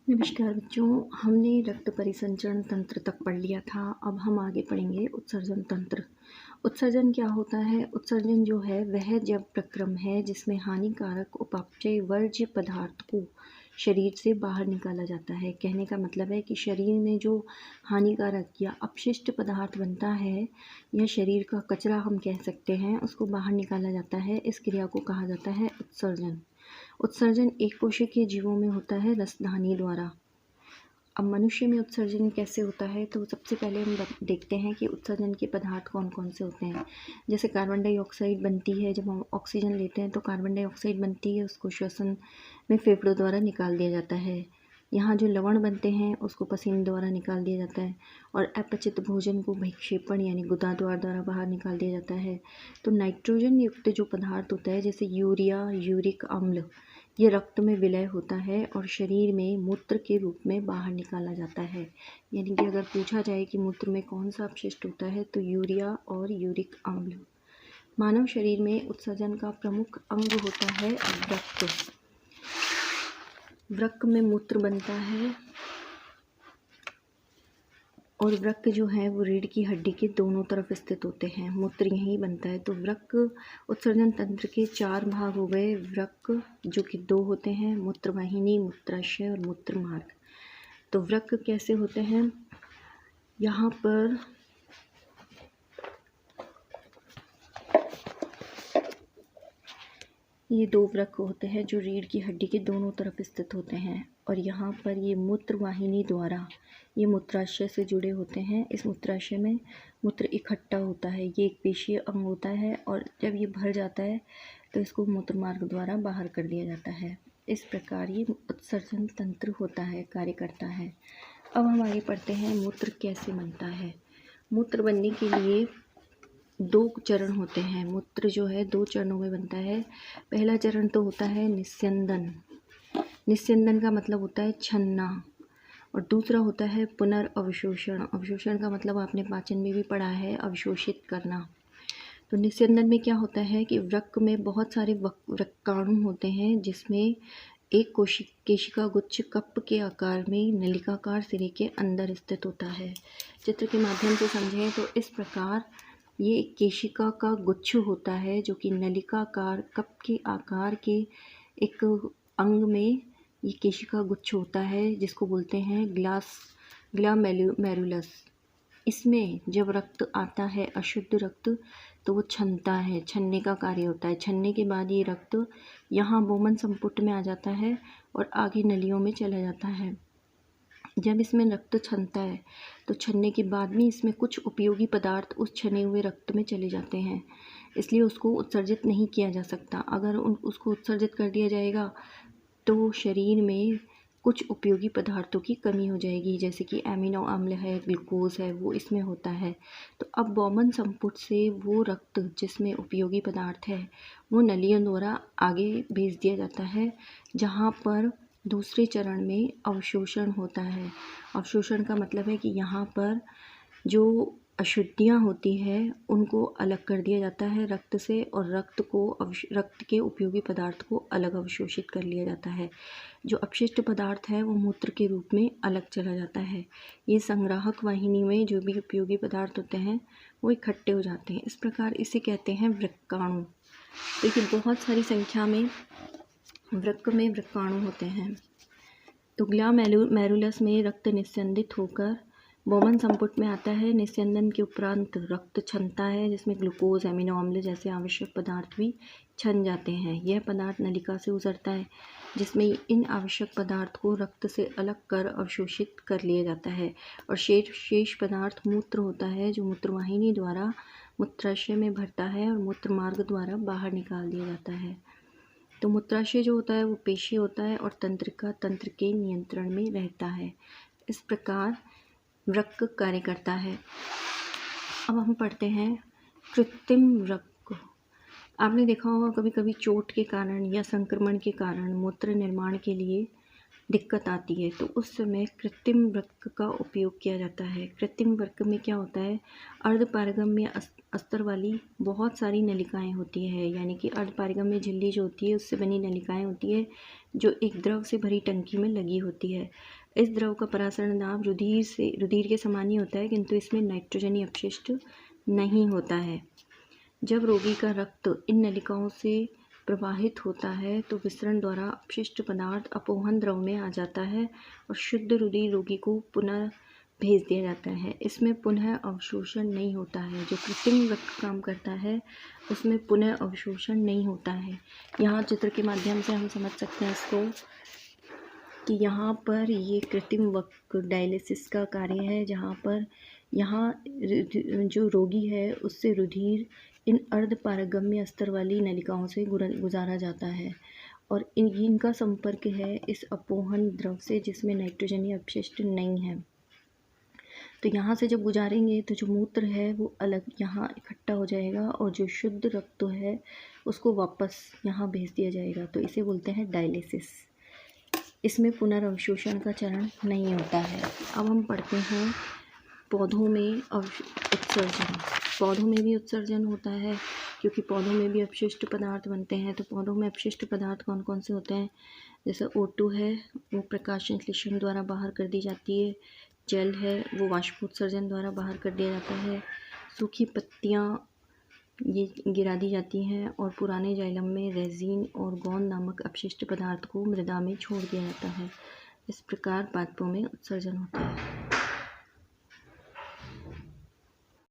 नमस्कार बच्चों, हमने रक्त परिसंचरण तंत्र तक पढ़ लिया था। अब हम आगे पढ़ेंगे उत्सर्जन तंत्र। उत्सर्जन क्या होता है? उत्सर्जन जो है वह जब प्रक्रम है जिसमें हानिकारक उपापचय वर्ज्य पदार्थ को शरीर से बाहर निकाला जाता है। कहने का मतलब है कि शरीर में जो हानिकारक या अपशिष्ट पदार्थ बनता है या शरीर का कचरा हम कह सकते हैं, उसको बाहर निकाला जाता है। इस क्रिया को कहा जाता है उत्सर्जन। उत्सर्जन एक कोशिकीय जीवों में होता है रसधानी द्वारा। अब मनुष्य में उत्सर्जन कैसे होता है, तो सबसे पहले हम देखते हैं कि उत्सर्जन के पदार्थ कौन कौन से होते हैं। जैसे कार्बन डाइऑक्साइड बनती है, जब हम ऑक्सीजन लेते हैं तो कार्बन डाइऑक्साइड बनती है, उसको श्वसन में फेफड़ों द्वारा निकाल दिया जाता है। यहाँ जो लवण बनते हैं उसको पसीने द्वारा निकाल दिया जाता है, और अपचित भोजन को विक्षेपण यानी गुदाद्वार द्वारा बाहर निकाल दिया जाता है। तो नाइट्रोजन युक्त जो पदार्थ होता है जैसे यूरिया, यूरिक अम्ल, ये रक्त में विलय होता है और शरीर में मूत्र के रूप में बाहर निकाला जाता है। यानी कि अगर पूछा जाए कि मूत्र में कौन सा अपशिष्ट होता है तो यूरिया और यूरिक अम्ल। मानव शरीर में उत्सर्जन का प्रमुख अंग होता है वृक्क। वृक्क में मूत्र बनता है और वृक्क जो है वो रीढ़ की हड्डी के दोनों तरफ स्थित होते हैं। मूत्र यहीं बनता है। तो वृक्क उत्सर्जन तंत्र के 4 भाग हो गए। वृक्क जो कि 2 होते हैं, मूत्रवाहिनी, मूत्राशय और मूत्रमार्ग। तो वृक्क कैसे होते हैं? यहाँ पर ये 2 वृक्क होते हैं जो रीढ़ की हड्डी के दोनों तरफ स्थित होते हैं, और यहाँ पर ये मूत्रवाहिनी द्वारा ये मूत्राशय से जुड़े होते हैं। इस मूत्राशय में मूत्र इकट्ठा होता है। ये एक पेशीय अंग होता है, और जब ये भर जाता है तो इसको मूत्रमार्ग द्वारा बाहर कर दिया जाता है। इस प्रकार ये उत्सर्जन तंत्र होता है, कार्य करता है। अब हम आगे पढ़ते हैं मूत्र कैसे बनता है। मूत्र बनने के लिए 2 चरण होते हैं। मूत्र जो है 2 चरणों में बनता है। पहला चरण तो होता है निस्यंदन। निस्यंदन का मतलब होता है छनना, और दूसरा होता है पुनर्अवशोषण। अवशोषण का मतलब आपने पाचन में भी पढ़ा है, अवशोषित करना। तो निस्यंदन में क्या होता है कि वृक्क में बहुत सारे वृक्काणु होते हैं, जिसमें एक केशिका गुच्छ कप के आकार में नलिकाकार सिरे के अंदर स्थित होता है। चित्र के माध्यम से समझें तो इस प्रकार ये एक केशिका का गुच्छ होता है जो कि नलिकाकार कप के आकार के एक अंग में ये केशिका गुच्छ होता है, जिसको बोलते हैं ग्लामेरुलस। इसमें जब रक्त आता है, अशुद्ध रक्त, तो वो छनता है, छनने का कार्य होता है। छनने के बाद ये रक्त यहाँ बोमन संपुट में आ जाता है और आगे नलियों में चला जाता है। जब इसमें रक्त छनता है तो छनने के बाद भी इसमें कुछ उपयोगी पदार्थ उस छने हुए रक्त में चले जाते हैं, इसलिए उसको उत्सर्जित नहीं किया जा सकता। अगर उसको उत्सर्जित कर दिया जाएगा तो शरीर में कुछ उपयोगी पदार्थों की कमी हो जाएगी, जैसे कि एमिनो अम्ल है, ग्लूकोज है, वो इसमें होता है। तो अब बोमन संपुट से वो रक्त जिसमें उपयोगी पदार्थ है वो नलियों द्वारा आगे भेज दिया जाता है, जहाँ पर दूसरे चरण में अवशोषण होता है। अवशोषण का मतलब है कि यहाँ पर जो अशुद्धियाँ होती हैं उनको अलग कर दिया जाता है रक्त से, और रक्त के उपयोगी पदार्थ को अलग अवशोषित कर लिया जाता है। जो अपशिष्ट पदार्थ है वो मूत्र के रूप में अलग चला जाता है। ये संग्राहक वाहिनी में जो भी उपयोगी पदार्थ होते हैं वो इकट्ठे हो जाते हैं। इस प्रकार इसे कहते हैं वृक्काणु। देखिए बहुत सारी संख्या में वृक्क में वृक्काणु होते हैं। तो ग्लामेरुलस में रक्त निस्यंदित होकर बोमन संपुट में आता है। निस्यंदन के उपरांत रक्त छनता है, जिसमें ग्लूकोज, एमिनो अम्ल जैसे आवश्यक पदार्थ भी छन जाते हैं। यह पदार्थ नलिका से गुजरता है, जिसमें इन आवश्यक पदार्थ को रक्त से अलग कर अवशोषित कर लिया जाता है, और शेष पदार्थ मूत्र होता है जो मूत्रवाहिनी द्वारा मूत्राशय में भरता है और मूत्रमार्ग द्वारा बाहर निकाल दिया जाता है। तो मूत्राशय जो होता है वो पेशीय होता है और तंत्रिका तंत्र के नियंत्रण में रहता है। इस प्रकार वृक्क कार्य करता है। अब हम पढ़ते हैं कृत्रिम वृक्क। आपने देखा होगा कभी कभी चोट के कारण या संक्रमण के कारण मूत्र निर्माण के लिए दिक्कत आती है, तो उस समय कृत्रिम वृक्क का उपयोग किया जाता है। कृत्रिम वृक्क में क्या होता है, अर्धपारगम्य अस्तर वाली बहुत सारी नलिकाएं होती है, यानी कि अर्धपारगम्य झिल्ली जो होती है उससे बनी नलिकाएं होती है, जो एक द्रव से भरी टंकी में लगी होती है। इस द्रव का परासरण दाब रुधिर के समान ही होता है, किंतु इसमें नाइट्रोजनी अपशिष्ट नहीं होता है। जब रोगी का रक्त इन नलिकाओं से प्रवाहित होता है तो विसरण द्वारा अपशिष्ट पदार्थ अपोहन द्रव में आ जाता है और शुद्ध रुधिर रोगी को पुनः भेज दिया जाता है। इसमें पुनः अवशोषण नहीं होता है। जो कृत्रिम रक्त काम करता है उसमें पुनः अवशोषण नहीं होता है। यहाँ चित्र के माध्यम से हम समझ सकते हैं इसको कि यहाँ पर ये कृत्रिम वक्र डायलिसिस का कार्य है, जहाँ पर यहाँ जो रोगी है उससे रुधिर इन अर्धपारगम्य स्तर वाली नलिकाओं से गुजारा जाता है और इनका संपर्क है इस अपोहन द्रव से जिसमें नाइट्रोजनी अपशिष्ट नहीं है। तो यहाँ से जब गुजारेंगे तो जो मूत्र है वो अलग यहाँ इकट्ठा हो जाएगा और जो शुद्ध रक्त है उसको वापस यहाँ भेज दिया जाएगा। तो इसे बोलते हैं डायलिसिस। इसमें पुनर्अवशोषण का चरण नहीं होता है। अब हम पढ़ते हैं पौधों में उत्सर्जन। पौधों में भी उत्सर्जन होता है क्योंकि पौधों में भी अपशिष्ट पदार्थ बनते हैं। तो पौधों में अपशिष्ट पदार्थ कौन कौन से होते हैं? जैसे O2 है वो प्रकाश संश्लेषण द्वारा बाहर कर दी जाती है। जल है वो वाष्पोत्सर्जन द्वारा बाहर कर दिया जाता है। सूखी पत्तियाँ ये गिरा दी जाती हैं और पुराने जाइलम में रेजिन और गोंद नामक अपशिष्ट पदार्थ को मृदा में छोड़ दिया जाता है। इस प्रकार पादपों में उत्सर्जन होता है।